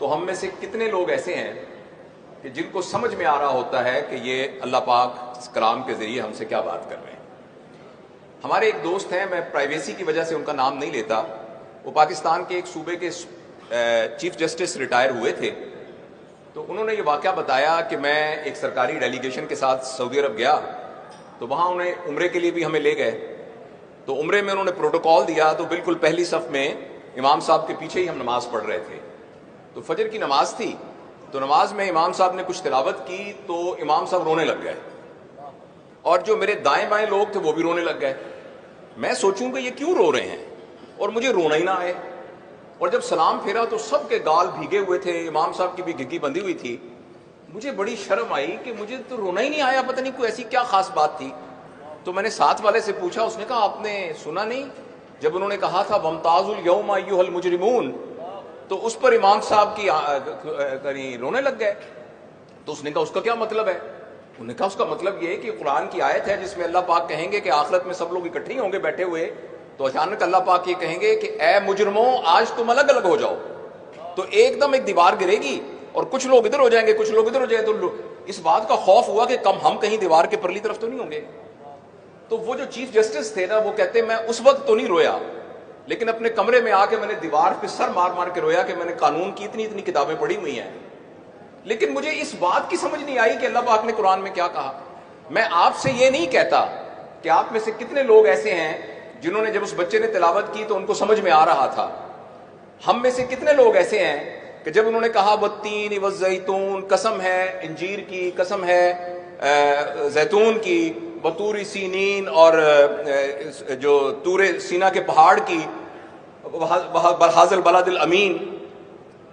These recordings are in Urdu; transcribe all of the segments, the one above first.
تو ہم میں سے کتنے لوگ ایسے ہیں کہ جن کو سمجھ میں آ رہا ہوتا ہے کہ یہ اللہ پاک اس کلام کے ذریعے ہم سے کیا بات کر رہے ہیں؟ ہمارے ایک دوست ہیں، میں پرائیویسی کی وجہ سے ان کا نام نہیں لیتا، وہ پاکستان کے ایک صوبے کے چیف جسٹس ریٹائر ہوئے تھے، تو انہوں نے یہ واقعہ بتایا کہ میں ایک سرکاری ڈیلیگیشن کے ساتھ سعودی عرب گیا، تو وہاں انہیں عمرے کے لیے بھی ہمیں لے گئے، تو عمرے میں انہوں نے پروٹوکال دیا، تو بالکل پہلی صف میں امام صاحب کے پیچھے ہی ہم نماز پڑھ رہے تھے، تو فجر کی نماز تھی، تو نماز میں امام صاحب نے کچھ تلاوت کی تو امام صاحب رونے لگ گئے، اور جو میرے دائیں بائیں لوگ تھے وہ بھی رونے لگ گئے۔ میں سوچوں کہ یہ کیوں رو رہے ہیں، اور مجھے رونا ہی نہ آئے، اور جب سلام پھیرا تو سب کے گال بھیگے ہوئے تھے، امام صاحب کی بھی گھگی بندھی ہوئی تھی، مجھے بڑی شرم آئی کہ مجھے تو رونا ہی نہیں آیا، پتہ نہیں کوئی ایسی کیا خاص بات تھی۔ تو میں نے ساتھ والے سے پوچھا، اس نے کہا آپ نے سنا نہیں جب انہوں نے کہا تھا وَامْتَازُوا الْيَوْمَ أَيُّهَا الْمُجْرِمُونَ، تو اس پر امام صاحب کی رونے لگ گئے۔ تو اس نے کہا اس کا کیا مطلب ہے؟ انہوں نے کہا اس کا مطلب یہ ہے کہ قرآن کی آیت ہے جس میں اللہ پاک کہیں گے کہ آخرت میں سب لوگ اکٹھے ہی ہوں گے بیٹھے ہوئے، تو اچانک اللہ پاک یہ کہیں گے کہ اے مجرموں آج تم الگ الگ ہو جاؤ، تو ایک دم ایک دیوار گرے گی اور کچھ لوگ ادھر ہو جائیں گے، کچھ لوگ ادھر ہو جائیں گے، تو اس بات کا خوف ہوا کہ کم ہم کہیں دیوار کے پرلی طرف تو نہیں ہوں گے۔ تو وہ جو چیف جسٹس تھے نا، وہ کہتے میں اس وقت تو نہیں رویا، لیکن اپنے کمرے میں آ کے میں نے دیوار پہ سر مار مار کے رویا کہ میں نے قانون کی اتنی اتنی کتابیں پڑھی ہوئی ہیں، لیکن مجھے اس بات کی سمجھ نہیں آئی کہ اللہ پاک نے قرآن میں کیا کہا۔ میں آپ سے یہ نہیں کہتا کہ آپ میں سے کتنے لوگ ایسے ہیں جنہوں نے جب اس بچے نے تلاوت کی تو ان کو سمجھ میں آ رہا تھا، ہم میں سے کتنے لوگ ایسے ہیں کہ جب انہوں نے کہا والتین والزیتون، قسم ہے انجیر کی، قسم ہے زیتون کی، وطور سینین، اور جو طور سینا کے پہاڑ کی، بہذا البلد الامین،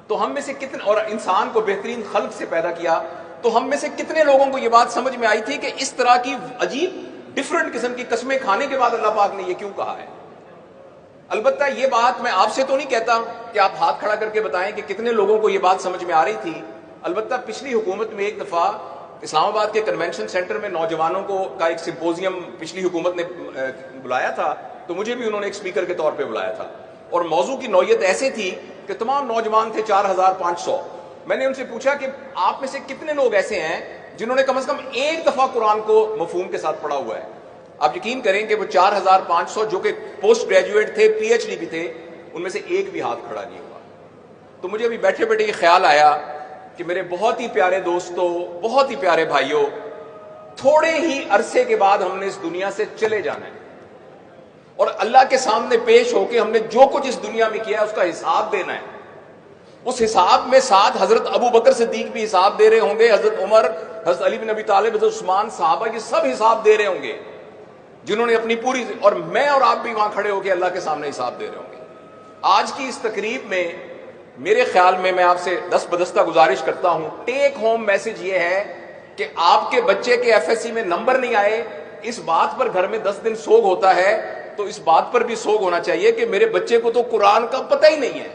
تو ہم میں سے کتنے، اور انسان کو بہترین خلق سے پیدا کیا، تو ہم میں سے کتنے لوگوں کو یہ بات سمجھ میں آئی تھی کہ اس طرح کی عجیب ڈیفرنٹ قسم کی قسمیں کھانے کے بعد اللہ پاک نے یہ کیوں کہا ہے؟ البتہ یہ بات میں آپ سے تو نہیں کہتا کہ آپ ہاتھ کھڑا کر کے بتائیں کہ کتنے لوگوں کو یہ بات سمجھ میں آ رہی تھی۔ البتہ پچھلی حکومت میں ایک دفعہ اسلام آباد کے کنونشن سینٹر میں نوجوانوں کا ایک سمپوزیم پچھلی حکومت نے بلایا تھا، تو مجھے بھی انہوں نے ایک اسپیکر کے طور پہ بلایا تھا، اور موضوع کی نوعیت ایسے تھی کہ تمام نوجوان تھے 4500۔ میں نے ان سے پوچھا کہ آپ میں سے کتنے لوگ ایسے ہیں جنہوں نے کم از کم ایک دفعہ قرآن کو مفہوم کے ساتھ پڑھا ہوا ہے؟ آپ یقین کریں کہ وہ 4500 جو کہ پوسٹ گریجویٹ تھے، پی ایچ ڈی بھی تھے، ان میں سے ایک بھی ہاتھ کھڑا نہیں ہوا۔ تو مجھے ابھی بیٹھے بیٹھے یہ خیال آیا کہ میرے بہت ہی پیارے دوستوں، بہت ہی پیارے بھائیوں، تھوڑے ہی عرصے کے بعد ہم نے اس دنیا سے چلے جانا ہے، اور اللہ کے سامنے پیش ہو کے ہم نے جو کچھ اس دنیا میں کیا ہے اس کا حساب دینا ہے۔ اس حساب میں ساتھ حضرت ابو بکر صدیق بھی حساب دے رہے ہوں گے، حضرت عمر، حضرت علی بن ابی طالب، حضرت عثمان، صحابہ، یہ سب حساب دے رہے ہوں گے جنہوں نے اپنی پوری، اور میں اور آپ بھی وہاں کھڑے ہو کے اللہ کے سامنے حساب دے رہے ہوں گے۔ آج کی اس تقریب میں میرے خیال میں آپ سے دست بدستہ گزارش کرتا ہوں، ٹیک ہوم میسج یہ ہے کہ آپ کے بچے کے ایف ایس سی میں نمبر نہیں آئے، اس بات پر گھر میں 10 دن سوگ ہوتا ہے، تو اس بات پر بھی سوگ ہونا چاہیے کہ میرے بچے کو تو قرآن کا پتہ ہی نہیں ہے۔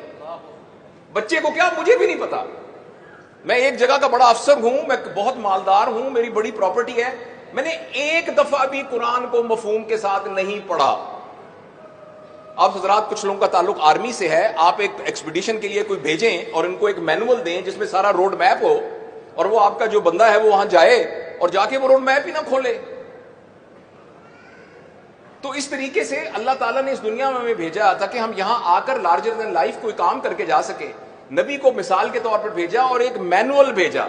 بچے کو کیا، مجھے بھی نہیں پتا۔ میں ایک جگہ کا بڑا افسر ہوں، میں بہت مالدار ہوں، میری بڑی پراپرٹی ہے، میں نے ایک دفعہ بھی قرآن کو مفہوم کے ساتھ نہیں پڑھا۔ آپ حضرات کچھ لوگوں کا تعلق آرمی سے ہے، آپ ایک ایکسپیڈیشن کے لیے کوئی بھیجیں اور ان کو ایک مینول دیں جس میں سارا روڈ میپ ہو، اور وہ آپ کا جو بندہ ہے وہ وہاں جائے اور جا کے وہ روڈ میپ ہی نہ کھولے۔ تو اس طریقے سے اللہ تعالیٰ نے اس دنیا میں ہمیں بھیجا تھا کہ ہم یہاں آ کر لارجر دین لائف کوئی کام کر کے جا سکے۔ نبی کو مثال کے طور پر بھیجا اور ایک مینول بھیجا۔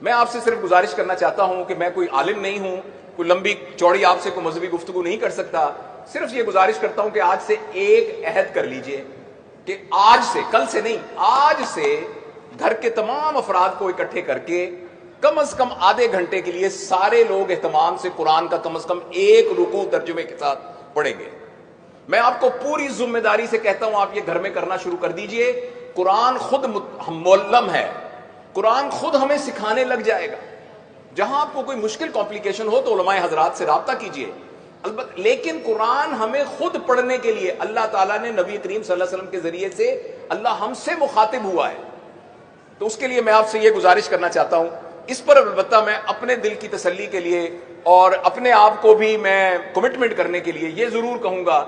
میں آپ سے صرف گزارش کرنا چاہتا ہوں کہ میں کوئی عالم نہیں ہوں، کوئی لمبی چوڑی آپ سے کوئی مذہبی گفتگو نہیں کر سکتا، صرف یہ گزارش کرتا ہوں کہ آج سے ایک عہد کر لیجئے کہ آج سے، کل سے نہیں، آج سے گھر کے تمام افراد کو اکٹھے کر کے کم از کم آدھے گھنٹے کے لیے سارے لوگ اہتمام سے قرآن کا کم از کم ایک رکوع ترجمے کے ساتھ پڑھیں گے۔ میں آپ کو پوری ذمہ داری سے کہتا ہوں آپ یہ گھر میں کرنا شروع کر دیجئے۔ قرآن خود معلم ہے، قرآن خود ہمیں سکھانے لگ جائے گا۔ جہاں آپ کو کوئی مشکل کمپلیکیشن ہو تو علماء حضرات سے رابطہ کیجئے، البتہ لیکن قرآن ہمیں خود پڑھنے کے لیے اللہ تعالیٰ نے نبی کریم صلی اللہ علیہ وسلم کے ذریعے سے اللہ ہم سے مخاطب ہوا ہے، تو اس کے لیے میں آپ سے یہ گزارش کرنا چاہتا ہوں۔ اس پر البتہ میں اپنے دل کی تسلی کے لیے اور اپنے آپ کو بھی میں کمٹمنٹ کرنے کے لیے یہ ضرور کہوں گا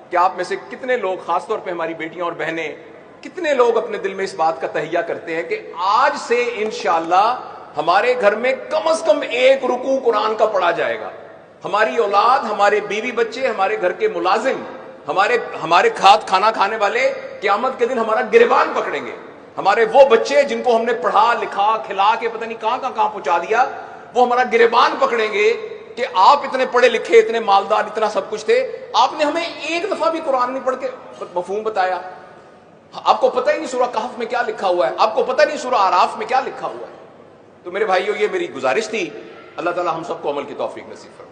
کہ آپ میں سے کتنے لوگ، خاص طور پہ ہماری بیٹیاں اور بہنیں، کتنے لوگ اپنے دل میں اس بات کا تہیہ کرتے ہیں کہ آج سے انشاءاللہ ہمارے گھر میں کم از کم ایک رکوع قرآن کا پڑھا جائے گا، ہماری اولاد، ہمارے بیوی بچے، ہمارے گھر کے ملازم، ہمارے کھانا کھانے والے قیامت کے دن ہمارا گریبان پکڑیں گے، ہمارے وہ بچے جن کو ہم نے پڑھا لکھا کھلا کے پتہ نہیں کہاں پہنچا دیا، وہ ہمارا گریبان پکڑیں گے کہ آپ اتنے پڑھے لکھے، اتنے مالدار، اتنا سب کچھ تھے، آپ نے ہمیں ایک دفعہ بھی قرآن نہیں پڑھ کے مفہوم بتایا، آپ کو پتہ ہی نہیں سورہ کہف میں کیا لکھا ہوا ہے، آپ کو پتہ نہیں سورہ اعراف میں کیا لکھا ہوا ہے۔ تو میرے بھائیو، یہ میری گزارش تھی، اللہ تعالی ہم سب کو عمل کی توفیق نصیب فرمائے۔